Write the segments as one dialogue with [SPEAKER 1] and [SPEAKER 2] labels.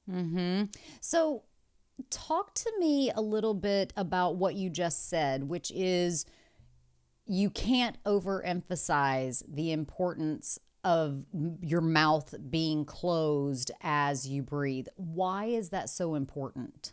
[SPEAKER 1] Mm-hmm. So, talk to me a little bit about what you just said, which is you can't overemphasize the importance of your mouth being closed as you breathe. Why is that so important?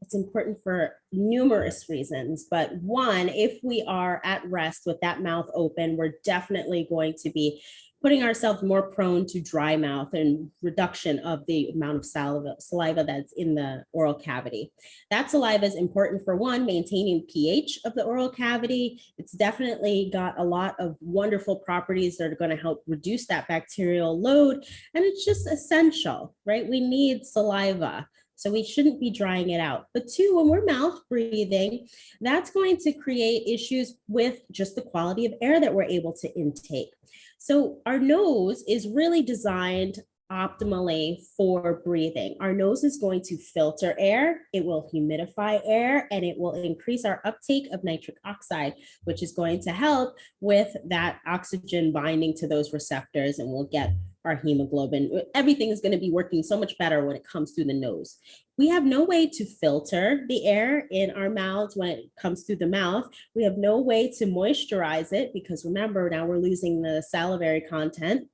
[SPEAKER 2] It's important for numerous reasons. But one, if we are at rest with that mouth open, we're definitely going to be putting ourselves more prone to dry mouth and reduction of the amount of saliva that's in the oral cavity. That saliva is important for one, maintaining pH of the oral cavity. It's definitely got a lot of wonderful properties that are going to help reduce that bacterial load. And it's just essential, right? We need saliva. So we shouldn't be drying it out. But two, when we're mouth breathing, that's going to create issues with just the quality of air that we're able to intake. So our nose is really designed optimally for breathing. Our nose is going to filter air, it will humidify air, and it will increase our uptake of nitric oxide, which is going to help with that oxygen binding to those receptors, and we'll get our hemoglobin. Everything is going to be working so much better when it comes through the nose. We have no way to filter the air in our mouths when it comes through the mouth. We have no way to moisturize it because remember, now we're losing the salivary content.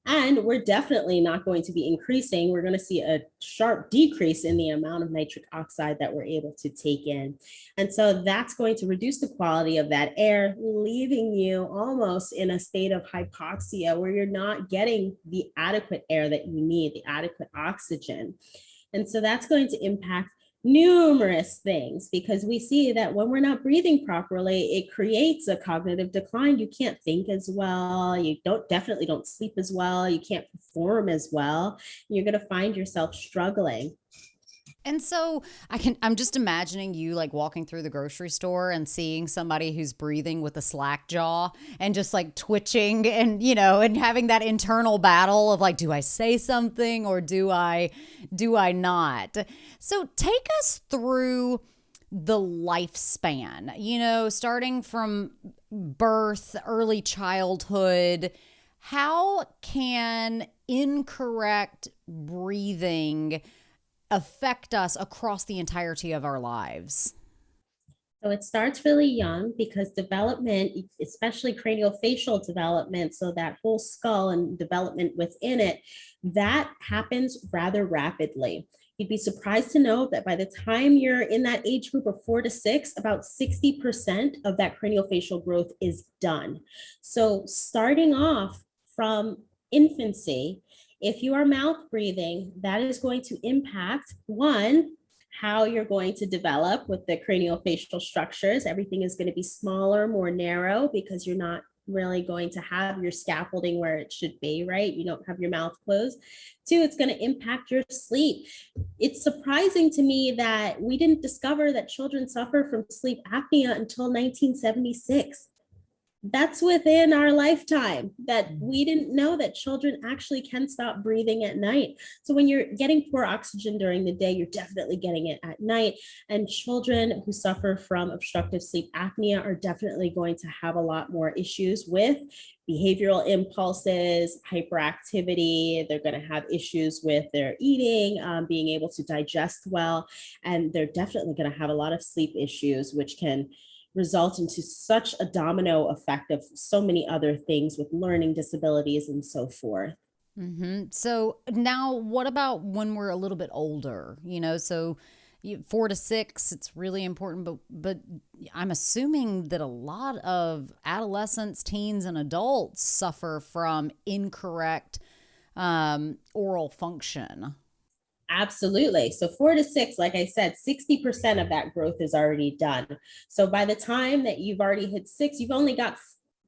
[SPEAKER 2] And we're definitely not going to be increasing. We're going to see a sharp decrease in the amount of nitric oxide that we're able to take in. And so that's going to reduce the quality of that air, leaving you almost in a state of hypoxia where you're not getting the adequate air that you need, the adequate oxygen. And so that's going to impact numerous things because we see that when we're not breathing properly, it creates a cognitive decline. You can't think as well. You definitely don't sleep as well. You can't perform as well. You're going to find yourself struggling.
[SPEAKER 1] And so I'm just imagining you like walking through the grocery store and seeing somebody who's breathing with a slack jaw and just like twitching and, and having that internal battle of like, do I say something or do I not? So take us through the lifespan, starting from birth, early childhood. How can incorrect breathing affect us across the entirety of our lives?
[SPEAKER 2] So it starts really young because development, especially craniofacial development, so that whole skull and development within it, that happens rather rapidly. You'd be surprised to know that by the time you're in that age group of 4 to 6, about 60% of that craniofacial growth is done. So starting off from infancy, if you are mouth breathing, that is going to impact one, how you're going to develop with the craniofacial structures. Everything is going to be smaller, more narrow because you're not really going to have your scaffolding where it should be, right? You don't have your mouth closed. Two, it's going to impact your sleep. It's surprising to me that we didn't discover that children suffer from sleep apnea until 1976. That's within our lifetime that we didn't know that children actually can stop breathing at night. So when you're getting poor oxygen during the day, you're definitely getting it at night. And children who suffer from obstructive sleep apnea are definitely going to have a lot more issues with behavioral impulses, hyperactivity. They're going to have issues with their eating, being able to digest well, and they're definitely going to have a lot of sleep issues, which can result into such a domino effect of so many other things with learning disabilities and so forth.
[SPEAKER 1] So now, what about when we're a little bit older? 4 to 6, it's really important. But I'm assuming that a lot of adolescents, teens, and adults suffer from incorrect oral function.
[SPEAKER 2] Absolutely. So 4 to 6, like I said, 60% of that growth is already done. So by the time that you've already hit 6, you've only got,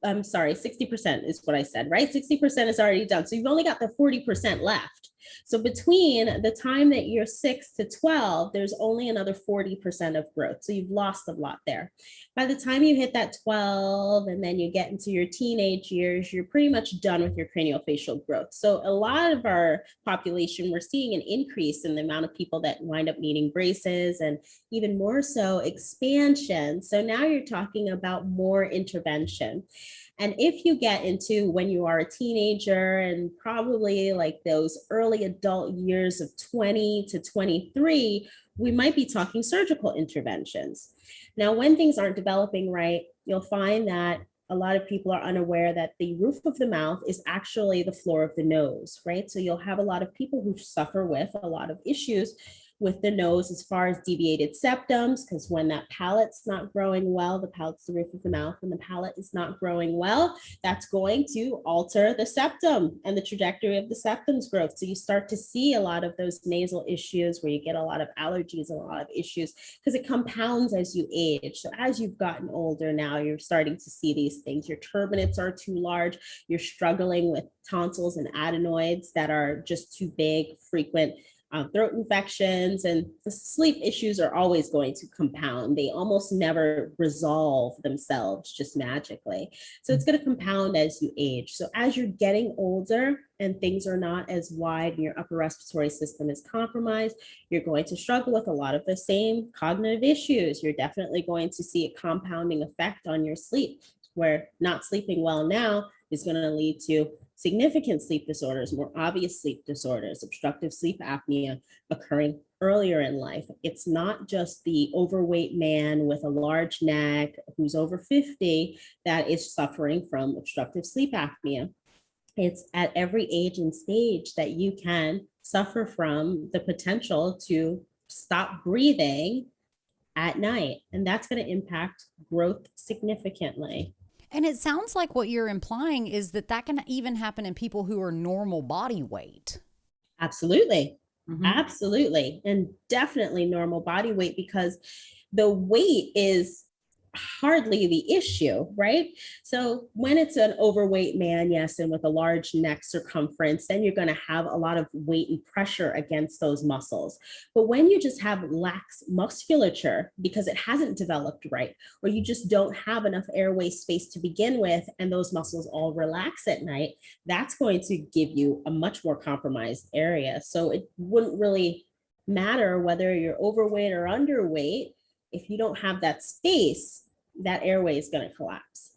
[SPEAKER 2] I'm sorry, 60% is what I said, right? 60% is already done. So you've only got the 40% left. So between the time that you're 6 to 12, there's only another 40% of growth. So you've lost a lot there. By the time you hit that 12 and then you get into your teenage years, you're pretty much done with your craniofacial growth. So a lot of our population, we're seeing an increase in the amount of people that wind up needing braces and even more so expansion. So now you're talking about more intervention. And if you get into when you are a teenager and probably like those early adult years of 20 to 23, we might be talking surgical interventions. Now, when things aren't developing right, you'll find that a lot of people are unaware that the roof of the mouth is actually the floor of the nose, right? So you'll have a lot of people who suffer with a lot of issues with the nose as far as deviated septums, because when that palate's not growing well, the palate's the roof of the mouth, and the palate is not growing well, that's going to alter the septum and the trajectory of the septum's growth. So you start to see a lot of those nasal issues where you get a lot of allergies and a lot of issues because it compounds as you age. So as you've gotten older now, you're starting to see these things. Your turbinates are too large. You're struggling with tonsils and adenoids that are just too big, frequent throat infections, and the sleep issues are always going to compound. They almost never resolve themselves just magically. So it's going to compound as you age. So as you're getting older and things are not as wide and your upper respiratory system is compromised, you're going to struggle with a lot of the same cognitive issues. You're definitely going to see a compounding effect on your sleep, where not sleeping well now is going to lead to significant sleep disorders, more obvious sleep disorders, obstructive sleep apnea occurring earlier in life. It's not just the overweight man with a large neck who's over 50 that is suffering from obstructive sleep apnea. It's at every age and stage that you can suffer from the potential to stop breathing at night, and that's going to impact growth significantly.
[SPEAKER 1] And it sounds like what you're implying is that that can even happen in people who are normal body weight.
[SPEAKER 2] Absolutely.
[SPEAKER 1] Mm-hmm.
[SPEAKER 2] Absolutely. And definitely normal body weight, because the weight is hardly the issue, right? So when it's an overweight man, yes, and with a large neck circumference, then you're going to have a lot of weight and pressure against those muscles. But when you just have lax musculature because it hasn't developed right, or you just don't have enough airway space to begin with, and those muscles all relax at night, that's going to give you a much more compromised area. So it wouldn't really matter whether you're overweight or underweight. If you don't have that space, that airway is going to collapse.